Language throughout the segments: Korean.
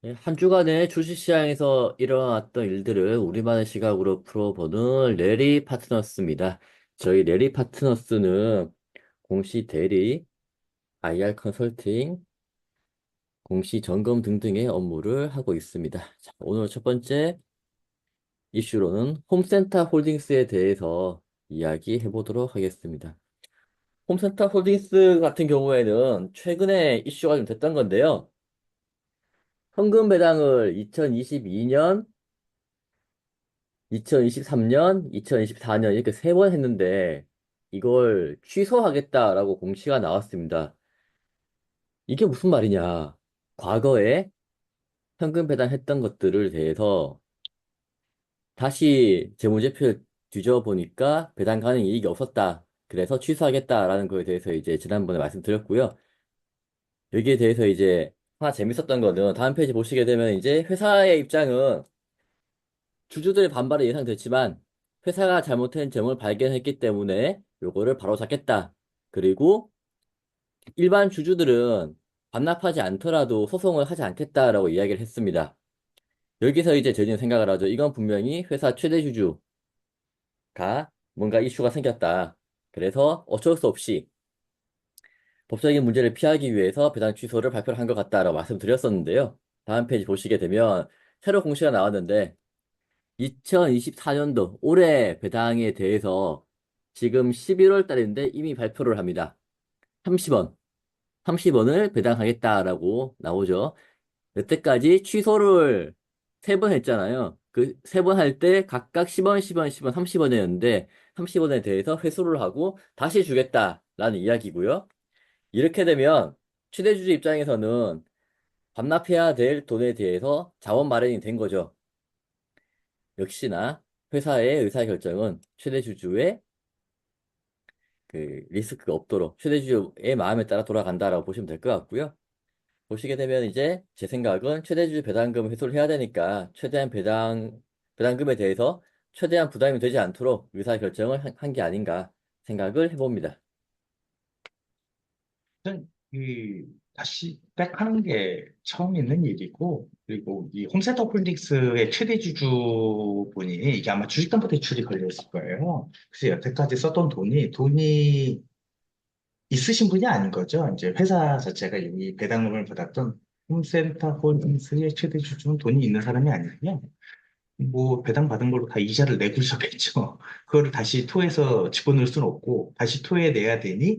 네, 한 주간의 주식시장에서 일어났던 일들을 우리만의 시각으로 풀어보는 레리 파트너스입니다. 저희 레리 파트너스는 공시 대리, IR 컨설팅, 공시 점검 등등의 업무를 하고 있습니다. 자, 오늘 첫 번째 이슈로는 홈센터 홀딩스에 대해서 이야기해 보도록 하겠습니다. 홈센터 홀딩스 같은 경우에는 최근에 이슈가 좀 됐던 건데요. 현금 배당을 2022년 2023년, 2024년 이렇게 세 번 했는데 이걸 취소하겠다라고 공시가 나왔습니다. 이게 무슨 말이냐? 과거에 현금 배당했던 것들을 대해서 다시 재무제표를 뒤져보니까 배당 가능 이익이 없었다. 그래서 취소하겠다라는 거에 대해서 이제 지난번에 말씀드렸고요. 여기에 대해서 이제 하나 재밌었던 거는 다음 페이지 보시게 되면 이제 회사의 입장은 주주들의 반발이 예상됐지만 회사가 잘못된 점을 발견했기 때문에 요거를 바로 잡겠다. 그리고 일반 주주들은 반납하지 않더라도 소송을 하지 않겠다라고 이야기를 했습니다. 여기서 이제 저희는 생각을 하죠. 이건 분명히 회사 최대 주주가 뭔가 이슈가 생겼다. 그래서 어쩔 수 없이 법적인 문제를 피하기 위해서 배당 취소를 발표를 한 것 같다라고 말씀드렸었는데요. 다음 페이지 보시게 되면 새로 공시가 나왔는데 2024년도 올해 배당에 대해서 지금 11월 달인데 이미 발표를 합니다. 30원. 30원을 배당하겠다라고 나오죠. 여태까지 취소를 세 번 했잖아요. 그 세 번 할 때 각각 10원, 10원, 10원, 30원이었는데 30원에 대해서 회수를 하고 다시 주겠다라는 이야기고요. 이렇게 되면 최대주주 입장에서는 반납해야 될 돈에 대해서 자원 마련이 된 거죠. 역시나 회사의 의사결정은 최대주주의 그 리스크가 없도록 최대주주의 마음에 따라 돌아간다라고 보시면 될 것 같고요. 보시게 되면 이제 제 생각은 최대주주 배당금 회수를 해야 되니까 최대한 배당금에 대해서 최대한 부담이 되지 않도록 의사결정을 한 게 아닌가 생각을 해봅니다. 일단 이 다시 백하는 게 처음 있는 일이고, 그리고 이 홈센터 홀딩스의 최대 주주분이 이게 아마 주식담보 대출이 걸려 있을 거예요. 그래서 여태까지 썼던 돈이 있으신 분이 아닌 거죠. 이제 회사 자체가 이 배당금을 받았던 홈센터 홀딩스의 최대 주주는 돈이 있는 사람이 아니고요. 뭐 배당 받은 걸로 다 이자를 내고 있었겠죠. 그거를 다시 토해서 집어넣을 수는 없고, 다시 토해 내야 되니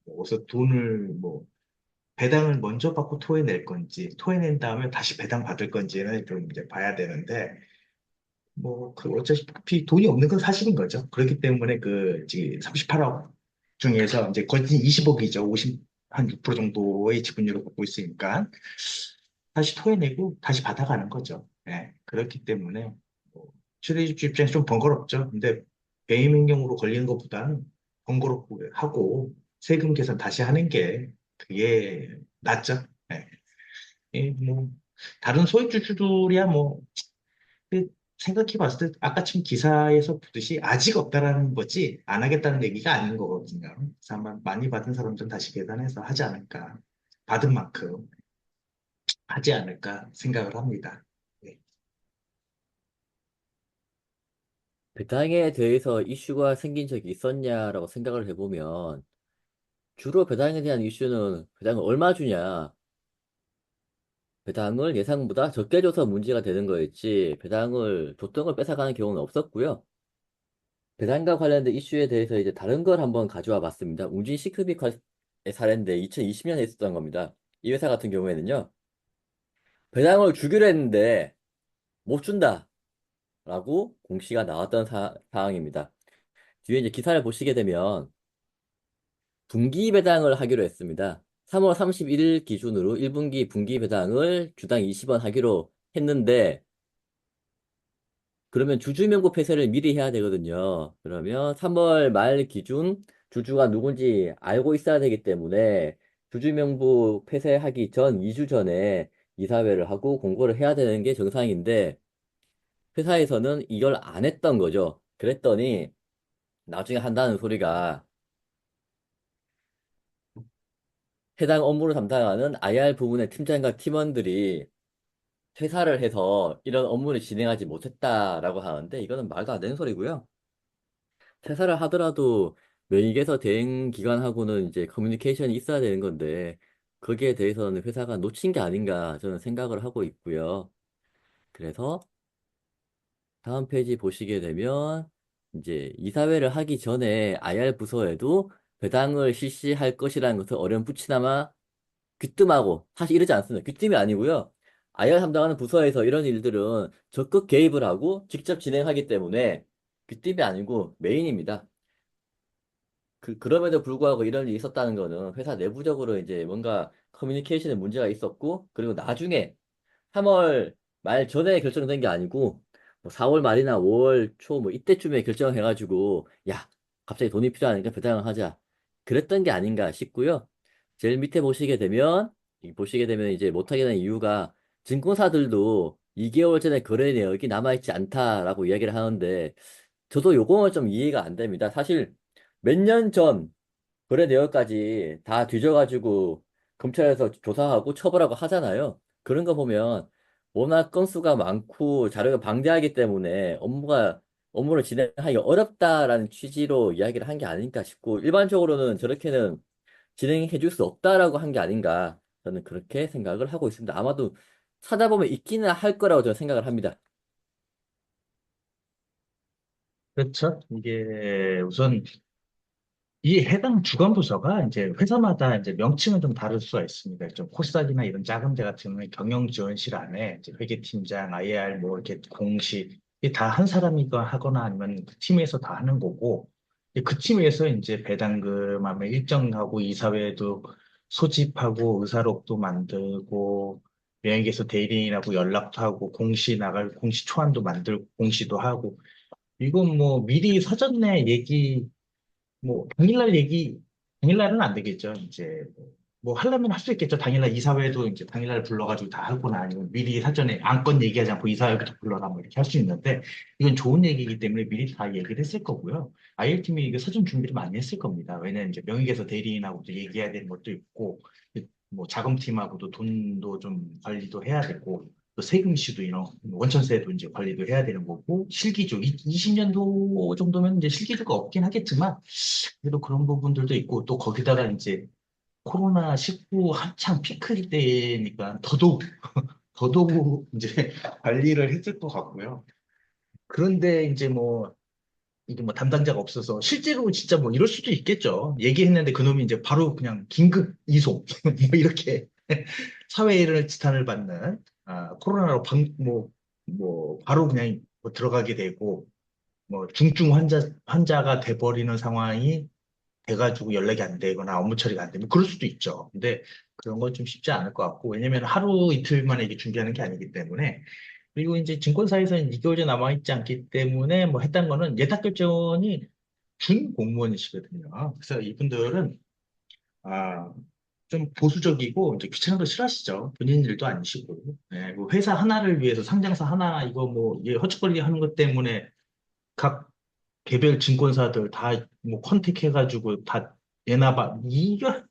어디서 돈을 뭐 배당을 먼저 받고 토해낼 건지, 토해낸 다음에 다시 배당 받을 건지는 좀 이제 봐야 되는데, 뭐, 그 어차피 돈이 없는 건 사실인 거죠. 그렇기 때문에 그, 지금 38억 중에서 이제 거의 20억이죠. 50, 한 6% 정도의 지분율을 갖고 있으니까, 다시 토해내고 다시 받아가는 거죠. 예. 그렇기 때문에, 뭐, 최대주주 입장에서 좀 번거롭죠. 근데 배임 행령으로 걸리는 것보다는 번거롭고 하고, 세금 계산 다시 하는 게 그게 낫죠. 예. 뭐, 다른 소액주주들이야 뭐, 그 생각해 봤을 때 아까 지금 기사에서 보듯이 아직 없다라는 거지 안 하겠다는 얘기가 아닌 거거든요. 그래서 아마 많이 받은 사람들은 다시 계산해서 하지 않을까. 받은 만큼 하지 않을까 생각을 합니다. 네. 배당에 대해서 이슈가 생긴 적이 있었냐라고 생각을 해보면 주로 배당에 대한 이슈는 배당을 얼마 주냐, 배당을 예상보다 적게 줘서 문제가 되는 거였지 배당을 줬던 걸 뺏어가는 경우는 없었고요. 배당과 관련된 이슈에 대해서 이제 다른 걸 한번 가져와 봤습니다. 웅진 시크릿의 사례인데 2020년에 있었던 겁니다. 이 회사 같은 경우에는요. 배당을 주기로 했는데 못 준다라고 공시가 나왔던 상황입니다. 뒤에 이제 기사를 보시게 되면 분기 배당을 하기로 했습니다. 3월 31일 기준으로 1분기 분기 배당을 주당 20원 하기로 했는데 그러면 주주명부 폐쇄를 미리 해야 되거든요. 그러면 3월 말 기준 주주가 누군지 알고 있어야 되기 때문에 주주명부 폐쇄하기 전 2주 전에 이사회를 하고 공고를 해야 되는 게 정상인데 회사에서는 이걸 안 했던 거죠. 그랬더니 나중에 한다는 소리가 해당 업무를 담당하는 IR 부문의 팀장과 팀원들이 퇴사를 해서 이런 업무를 진행하지 못했다라고 하는데 이거는 말도 안 되는 소리고요. 퇴사를 하더라도 명의계서 대행 기관하고는 이제 커뮤니케이션이 있어야 되는 건데 거기에 대해서는 회사가 놓친 게 아닌가 저는 생각을 하고 있고요. 그래서 다음 페이지 보시게 되면 이제 이사회를 하기 전에 IR 부서에도 배당을 실시할 것이라는 것을 어렴풋이나마 귀뜸하고 사실 이러지 않습니다. 귀뜸이 아니고요. IR 담당하는 부서에서 이런 일들은 적극 개입을 하고 직접 진행하기 때문에 귀뜸이 아니고 메인입니다. 그럼에도 불구하고 이런 일이 있었다는 거는 회사 내부적으로 이제 뭔가 커뮤니케이션에 문제가 있었고, 그리고 나중에 3월 말 전에 결정된 게 아니고, 뭐 4월 말이나 5월 초 뭐 이때쯤에 결정해가지고, 야, 갑자기 돈이 필요하니까 배당을 하자. 그랬던 게 아닌가 싶고요. 제일 밑에 보시게 되면 이제 못하게 된 이유가 증권사들도 2개월 전에 거래 내역이 남아있지 않다라고 이야기를 하는데, 저도 요거는 좀 이해가 안 됩니다. 사실 몇 년 전 거래 내역까지 다 뒤져가지고 검찰에서 조사하고 처벌하고 하잖아요. 그런 거 보면 워낙 건수가 많고 자료가 방대하기 때문에 업무를 진행하기 어렵다라는 취지로 이야기를 한 게 아닌가 싶고 일반적으로는 저렇게는 진행해 줄 수 없다라고 한 게 아닌가 저는 그렇게 생각을 하고 있습니다. 아마도 찾아보면 있기는 할 거라고 저는 생각을 합니다. 그렇죠. 이게 우선 이 해당 주관 부서가 이제 회사마다 이제 명칭은 좀 다를 수가 있습니다. 좀 코스닥이나 이런 작은 데 같은 경우는 경영지원실 안에 이제 회계팀장, IR 뭐 이렇게 공시 이게 다 한 사람이 하거나 아니면 그 팀에서 다 하는 거고 이제 그 팀에서 이제 배당금 하면 일정하고 이사회도 소집하고 의사록도 만들고 명예계서 대리인하고 연락도 하고 공시 나갈 공시 초안도 만들고 공시도 하고 이건 뭐 미리 사전에 얘기 뭐 당일날은 안 되겠죠. 이제 뭐 하려면 할 수 있겠죠. 당일날 이사회도 이제 당일날 불러가지고 다 하거나 아니면 미리 사전에 안건 얘기하지 않고 이사회부터 불러라 뭐 이렇게 할 수 있는데 이건 좋은 얘기이기 때문에 미리 다 얘기를 했을 거고요. IL팀이 이거 사전 준비를 많이 했을 겁니다. 왜냐면 이제 명의계서 대리인하고도 얘기해야 되는 것도 있고 뭐 자금팀하고도 돈도 좀 관리도 해야 되고 또 세금시도 이런 원천세도 이제 관리도 해야 되는 거고 실기주 20년도 정도면 이제 실기주가 없긴 하겠지만 그래도 그런 부분들도 있고 또 거기다가 이제 코로나19 한창 피크일 때니까 더더욱 이제 관리를 했을 것 같고요. 그런데 이제 뭐 이게 뭐 담당자가 없어서 실제로 진짜 뭐 이럴 수도 있겠죠. 얘기했는데 그놈이 이제 바로 그냥 긴급 이송 뭐 이렇게 사회를 지탄을 받는 코로나로 뭐 바로 그냥 뭐 들어가게 되고 뭐 중증 환자가 돼버리는 상황이 돼가지고 연락이 안 되거나 업무 처리가 안 되면 그럴 수도 있죠. 근데 그런 건 좀 쉽지 않을 것 같고, 왜냐면 하루 이틀 만에 이게 준비하는 게 아니기 때문에, 그리고 이제 증권사에서는 2개월째 남아있지 않기 때문에 뭐 했던 거는 예탁 결정이 준 공무원이시거든요. 그래서 이분들은, 아, 좀 보수적이고 이제 귀찮은 거 싫어하시죠. 본인 일도 아니시고. 예, 뭐 회사 하나를 위해서 상장사 하나 이거 뭐 예, 허짓거리 하는 것 때문에 각 개별 증권사들 다 뭐 컨택해가지고 다 내나 봐. 이거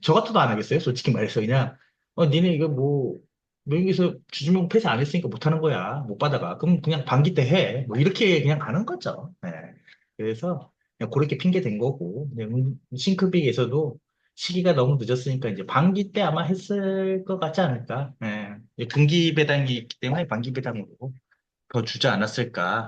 저 같아도 안 하겠어요. 솔직히 말해서 그냥 니네 이거 뭐 여기서 주주명 폐쇄 안 했으니까 못 하는 거야. 못 받아가. 그럼 그냥 반기 때 해. 뭐 이렇게 그냥 가는 거죠. 네. 그래서 그냥 그렇게 핑계 댄 거고 그냥 싱크빅에서도 시기가 너무 늦었으니까 이제 반기 때 아마 했을 것 같지 않을까. 네. 분기 배당이 있기 때문에 반기 배당으로 더 주지 않았을까.